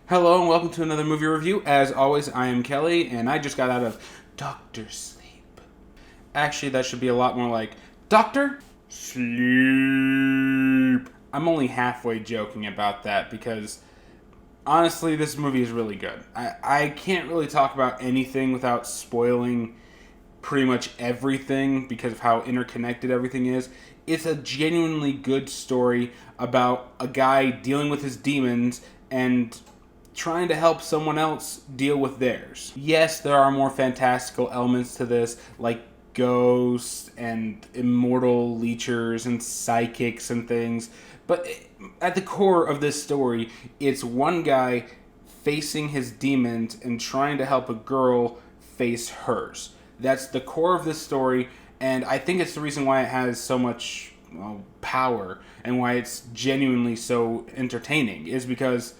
Hello and welcome to another movie review. As always, I am Kelly, and I just got out of Doctor Sleep. Actually, that should be a lot more like Doctor Sleep. I'm only halfway joking about that because honestly, this movie is really good. I can't really talk about anything without spoiling pretty much everything because of how interconnected everything is. It's a genuinely good story about a guy dealing with his demons and trying to help someone else deal with theirs. Yes, there are more fantastical elements to this, like ghosts and immortal leechers and psychics and things, but at the core of this story, it's one guy facing his demons and trying to help a girl face hers. That's the core of this story, and I think it's the reason why it has so much power and why it's genuinely so entertaining, is because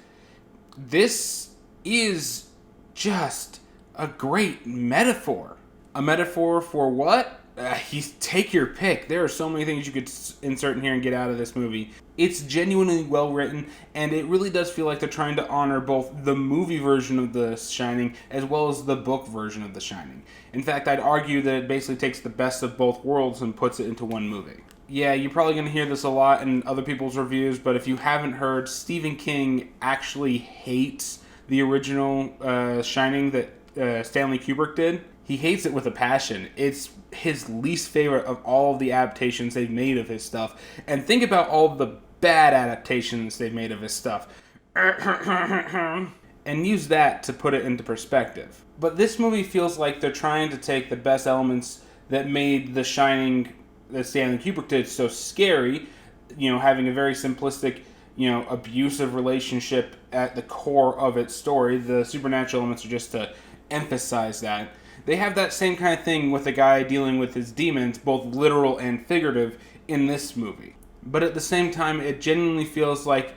this is just a great metaphor. A metaphor for what? You take your pick. There are so many things you could insert in here and get out of this movie. It's genuinely well written, and it really does feel like they're trying to honor both the movie version of The Shining as well as the book version of The Shining. In fact, I'd argue that it basically takes the best of both worlds and puts it into one movie. Yeah, you're probably going to hear this a lot in other people's reviews, but if you haven't heard, Stephen King actually hates the original Shining that Stanley Kubrick did. He hates it with a passion. It's his least favorite of all of the adaptations they've made of his stuff. And think about all the bad adaptations they've made of his stuff. And use that to put it into perspective. But this movie feels like they're trying to take the best elements that made The Shining that Stanley Kubrick did so scary, having a very simplistic, abusive relationship at the core of its story. The supernatural elements are just to emphasize that. They have that same kind of thing with a guy dealing with his demons, both literal and figurative, in this movie. But at the same time, it genuinely feels like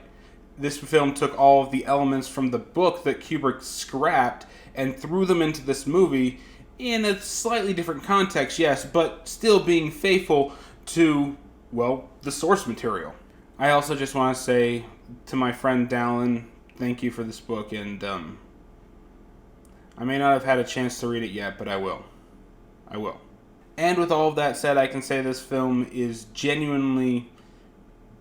this film took all of the elements from the book that Kubrick scrapped and threw them into this movie in a slightly different context, yes, but still being faithful to, the source material. I also just want to say to my friend Dallin, thank you for this book, and I may not have had a chance to read it yet, but I will. I will. And with all of that said, I can say this film is genuinely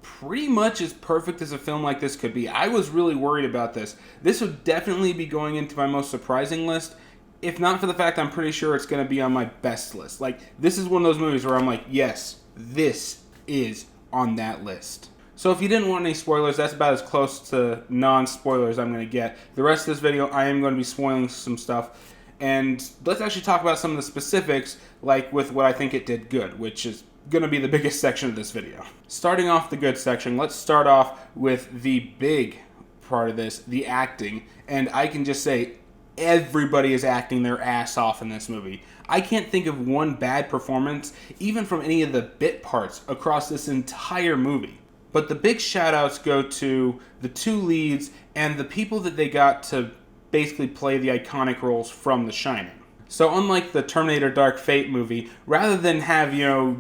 pretty much as perfect as a film like this could be. I was really worried about this. This would definitely be going into my most surprising list, if not for the fact I'm pretty sure it's going to be on my best list. Like, this is one of those movies where I'm like, yes, this is on that list. So if you didn't want any spoilers, that's about as close to non-spoilers I'm going to get. The rest of this video, I am going to be spoiling some stuff. And let's actually talk about some of the specifics, like with what I think it did good, which is going to be the biggest section of this video. Starting off the good section, let's start off with the big part of this, the acting. And I can just say, everybody is acting their ass off in this movie. I can't think of one bad performance, even from any of the bit parts across this entire movie. But the big shout outs go to the two leads and the people that they got to basically play the iconic roles from The Shining. So unlike the Terminator Dark Fate movie, rather than have,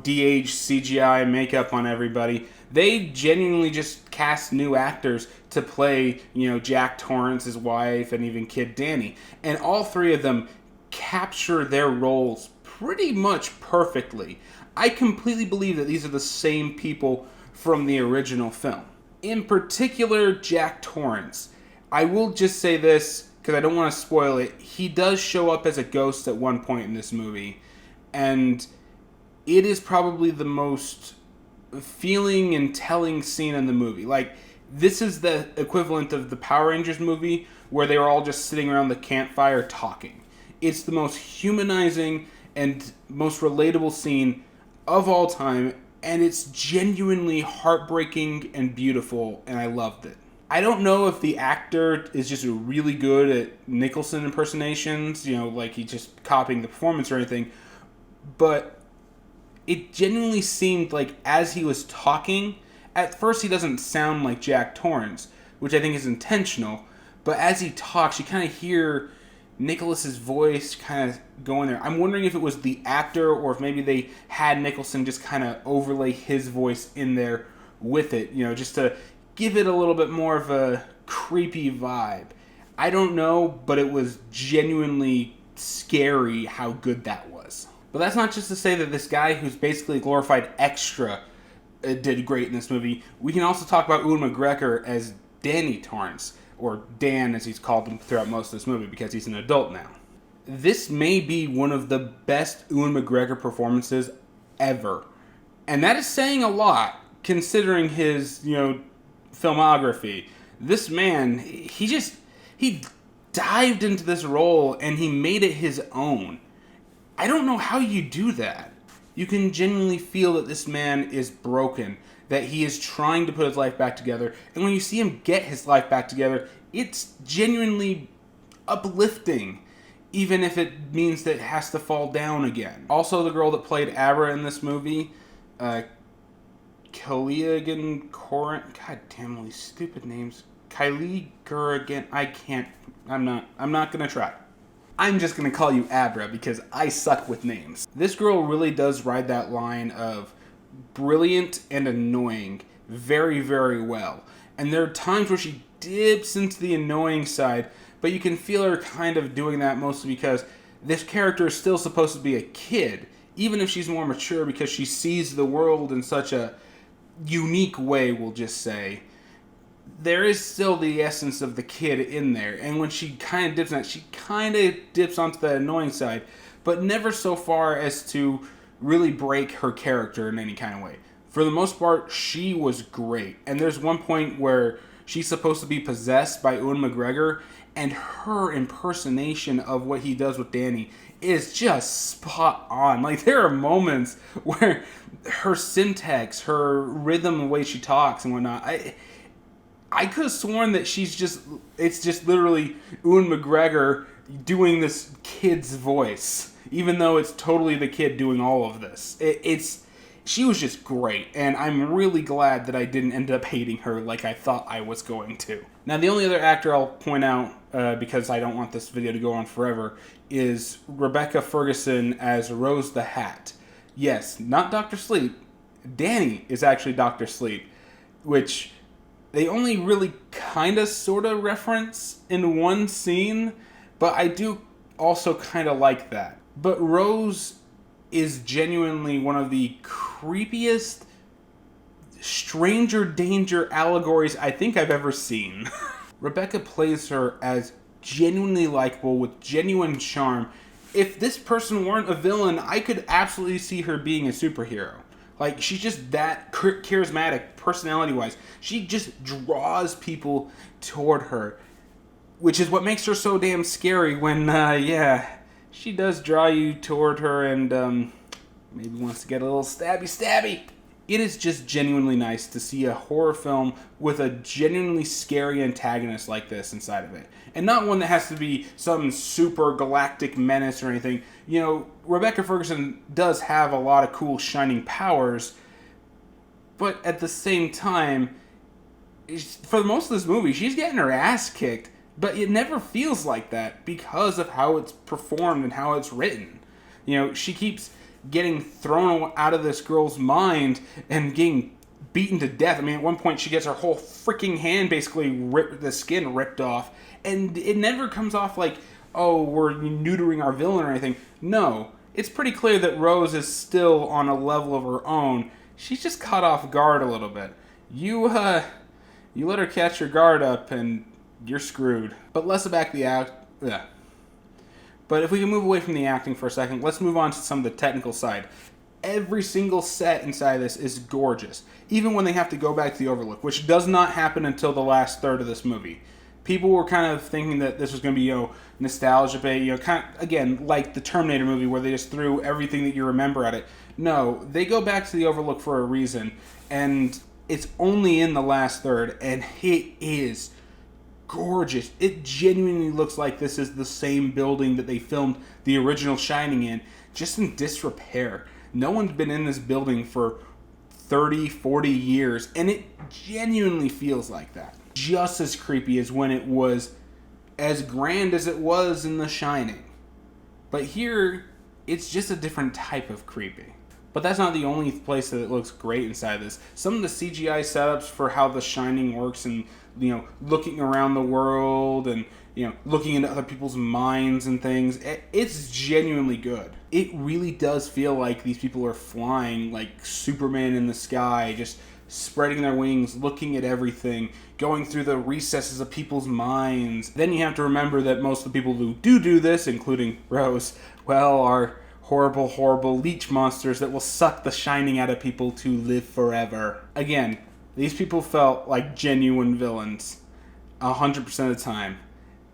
de-aged CGI makeup on everybody, they genuinely just cast new actors to play, Jack Torrance's wife and even Kid Danny. And all three of them capture their roles pretty much perfectly. I completely believe that these are the same people from the original film. In particular, Jack Torrance. I will just say this, because I don't want to spoil it. He does show up as a ghost at one point in this movie. And it is probably the most feeling and telling scene in the movie. Like, this is the equivalent of the Power Rangers movie where they were all just sitting around the campfire talking. It's the most humanizing and most relatable scene of all time, and it's genuinely heartbreaking and beautiful, and I loved it. I don't know if the actor is just really good at Nicholson impersonations, like he's just copying the performance or anything, but it genuinely seemed like as he was talking, at first he doesn't sound like Jack Torrance, which I think is intentional, but as he talks, you kind of hear Nicholas's voice kind of going there. I'm wondering if it was the actor or if maybe they had Nicholson just kind of overlay his voice in there with it, just to give it a little bit more of a creepy vibe. I don't know, but it was genuinely scary how good that was. But that's not just to say that this guy who's basically a glorified extra did great in this movie. We can also talk about Ewan McGregor as Danny Torrance, or Dan as he's called him throughout most of this movie because he's an adult now. This may be one of the best Ewan McGregor performances ever. And that is saying a lot considering his, filmography. This man, he dived into this role and he made it his own. I don't know how you do that. You can genuinely feel that this man is broken, that he is trying to put his life back together, and when you see him get his life back together, it's genuinely uplifting, even if it means that it has to fall down again. Also, the girl that played Abra in this movie, Kaliagan Corin, god damn all these stupid names. Kylie Gurrigan, I'm not gonna try. I'm just gonna call you Abra because I suck with names. This girl really does ride that line of brilliant and annoying very, very well. And there are times where she dips into the annoying side, but you can feel her kind of doing that mostly because this character is still supposed to be a kid, even if she's more mature because she sees the world in such a unique way, we'll just say. There is still the essence of the kid in there, and when she kind of dips on it, she kind of dips onto the annoying side, but never so far as to really break her character in any kind of way. For the most part, she was great, and there's one point where she's supposed to be possessed by Ewan McGregor, and her impersonation of what he does with Danny is just spot on. Like, there are moments where her syntax, her rhythm, the way she talks and whatnot, I could have sworn that it's just literally Ewan McGregor doing this kid's voice, even though it's totally the kid doing all of this. She was just great, and I'm really glad that I didn't end up hating her like I thought I was going to. Now, the only other actor I'll point out, because I don't want this video to go on forever, is Rebecca Ferguson as Rose the Hat. Yes, not Dr. Sleep. Danny is actually Dr. Sleep, which they only really kind of sort of reference in one scene, but I do also kind of like that. But Rose is genuinely one of the creepiest stranger danger allegories I think I've ever seen. Rebecca plays her as genuinely likable with genuine charm. If this person weren't a villain, I could absolutely see her being a superhero. Like, she's just that charismatic, personality-wise. She just draws people toward her, which is what makes her so damn scary when, she does draw you toward her and, maybe wants to get a little stabby. It is just genuinely nice to see a horror film with a genuinely scary antagonist like this inside of it. And not one that has to be some super galactic menace or anything. Rebecca Ferguson does have a lot of cool shining powers, but at the same time, for most of this movie, she's getting her ass kicked, but it never feels like that because of how it's performed and how it's written. She keeps getting thrown out of this girl's mind and getting beaten to death. I mean, at one point she gets her whole freaking hand basically the skin ripped off, and it never comes off like, oh, we're neutering our villain or anything. No, it's pretty clear that Rose is still on a level of her own. She's just caught off guard a little bit. You let her catch your guard up and you're screwed. But less about the act. Yeah. But if we can move away from the acting for a second, let's move on to some of the technical side. Every single set inside this is gorgeous, even when they have to go back to the Overlook, which does not happen until the last third of this movie. People were kind of thinking that this was going to be, nostalgia bait, kind of, again, like the Terminator movie where they just threw everything that you remember at it. No, they go back to the Overlook for a reason, and it's only in the last third, and it is gorgeous. It genuinely looks like this is the same building that they filmed the original Shining in, just in disrepair. No one's been in this building for 30, 40 years, and it genuinely feels like that. Just as creepy as when it was as grand as it was in The Shining. But here, it's just a different type of creepy. But that's not the only place that it looks great inside this. Some of the CGI setups for how The Shining works and looking around the world and, looking into other people's minds and things. It's genuinely good. It really does feel like these people are flying like Superman in the sky, just spreading their wings, looking at everything, going through the recesses of people's minds. Then you have to remember that most of the people who do this, including Rose, well, are horrible, horrible leech monsters that will suck the shining out of people to live forever. Again, these people felt like genuine villains 100% of the time,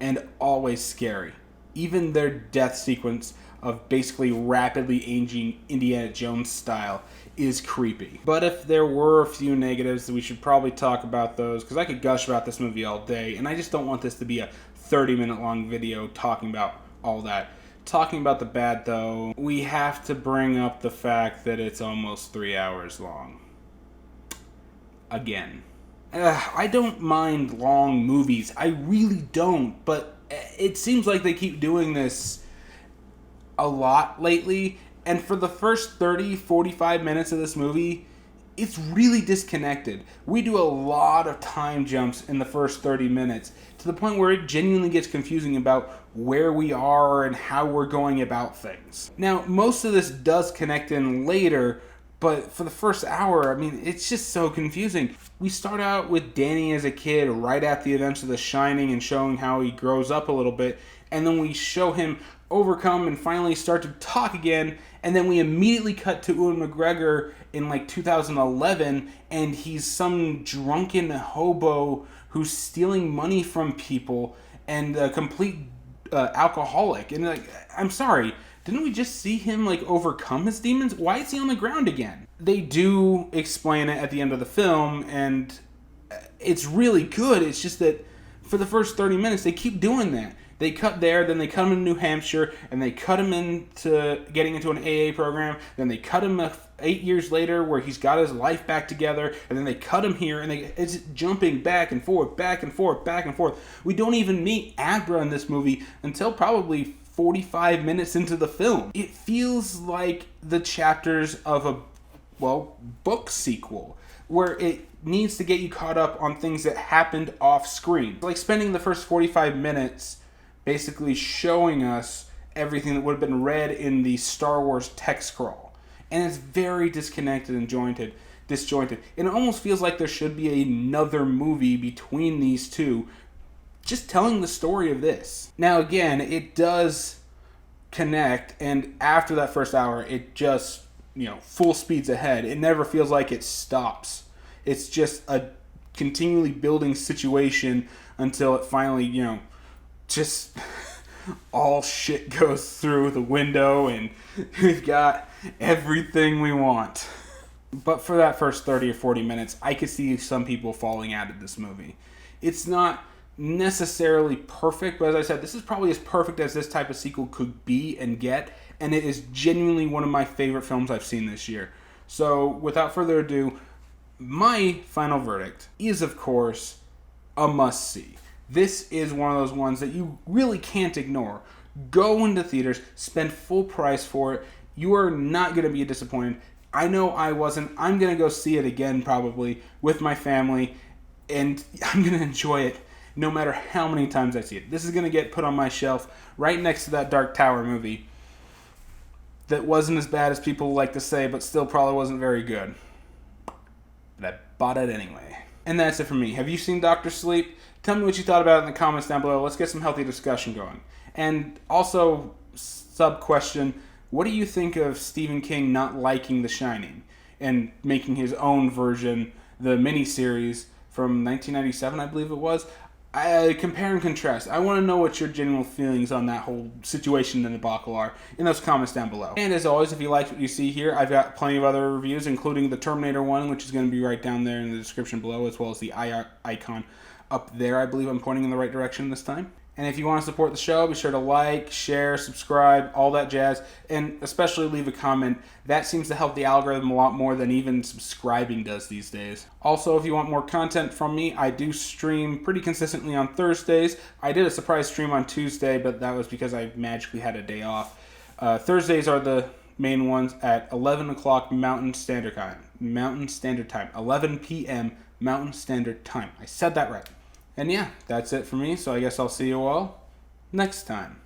and always scary. Even their death sequence of basically rapidly aging Indiana Jones style is creepy. But if there were a few negatives, we should probably talk about those, because I could gush about this movie all day, and I just don't want this to be a 30-minute long video talking about all that. Talking about the bad, though, we have to bring up the fact that it's almost 3 hours long. Again. I don't mind long movies. I really don't, but it seems like they keep doing this a lot lately, and for the first 30, 45 minutes of this movie, it's really disconnected. We do a lot of time jumps in the first 30 minutes to the point where it genuinely gets confusing about where we are and how we're going about things. Now, most of this does connect in later, but for the first hour, I mean, it's just so confusing. We start out with Danny as a kid right at the events of The Shining and showing how he grows up a little bit, and then we show him overcome and finally start to talk again, and then we immediately cut to Ewan McGregor in like 2011, and he's some drunken hobo who's stealing money from people and a complete alcoholic. And like, I'm sorry, didn't we just see him like overcome his demons? Why is he on the ground again? They do explain it at the end of the film, and it's really good. It's just that for the first 30 minutes, they keep doing that. They cut there, then they cut him in New Hampshire, and they cut him into getting into an AA program. Then they cut him 8 years later where he's got his life back together, and then they cut him here, and it's jumping back and forth, back and forth, back and forth. We don't even meet Abra in this movie until probably 45 minutes into the film. It feels like the chapters of a, book sequel, where it needs to get you caught up on things that happened off screen. Like spending the first 45 minutes basically showing us everything that would have been read in the Star Wars text scroll. And it's very disconnected and disjointed. And it almost feels like there should be another movie between these two, just telling the story of this. Now again, it does connect, and after that first hour, it just, full speeds ahead. It never feels like it stops. It's just a continually building situation until it finally, just all shit goes through the window and we've got everything we want. But for that first 30 or 40 minutes, I could see some people falling out of this movie. It's not necessarily perfect, but as I said, this is probably as perfect as this type of sequel could be and get, and it is genuinely one of my favorite films I've seen this year. So without further ado, my final verdict is, of course, a must-see. This is one of those ones that you really can't ignore. Go into theaters, spend full price for it. You are not going to be disappointed. I know I wasn't. I'm going to go see it again probably with my family, and I'm going to enjoy it no matter how many times I see it. This is going to get put on my shelf right next to that Dark Tower movie that wasn't as bad as people like to say, but still probably wasn't very good. But I bought it anyway. And that's it for me. Have you seen Dr. Sleep? Tell me what you thought about it in the comments down below. Let's get some healthy discussion going. And also, sub-question, what do you think of Stephen King not liking The Shining and making his own version, the miniseries from 1997, I believe it was? Compare and contrast. I want to know what your genuine feelings on that whole situation and debacle are in those comments down below. And as always, if you like what you see here, I've got plenty of other reviews, including the Terminator one, which is going to be right down there in the description below, as well as the icon up there. I believe I'm pointing in the right direction this time. And if you want to support the show, be sure to like, share, subscribe, all that jazz, and especially leave a comment. That seems to help the algorithm a lot more than even subscribing does these days. Also, if you want more content from me, I do stream pretty consistently on Thursdays. I did a surprise stream on Tuesday, but that was because I magically had a day off. Thursdays are the main ones at 11 o'clock Mountain Standard Time. 11 p.m. Mountain Standard Time. I said that right. And yeah, that's it for me. So I guess I'll see you all next time.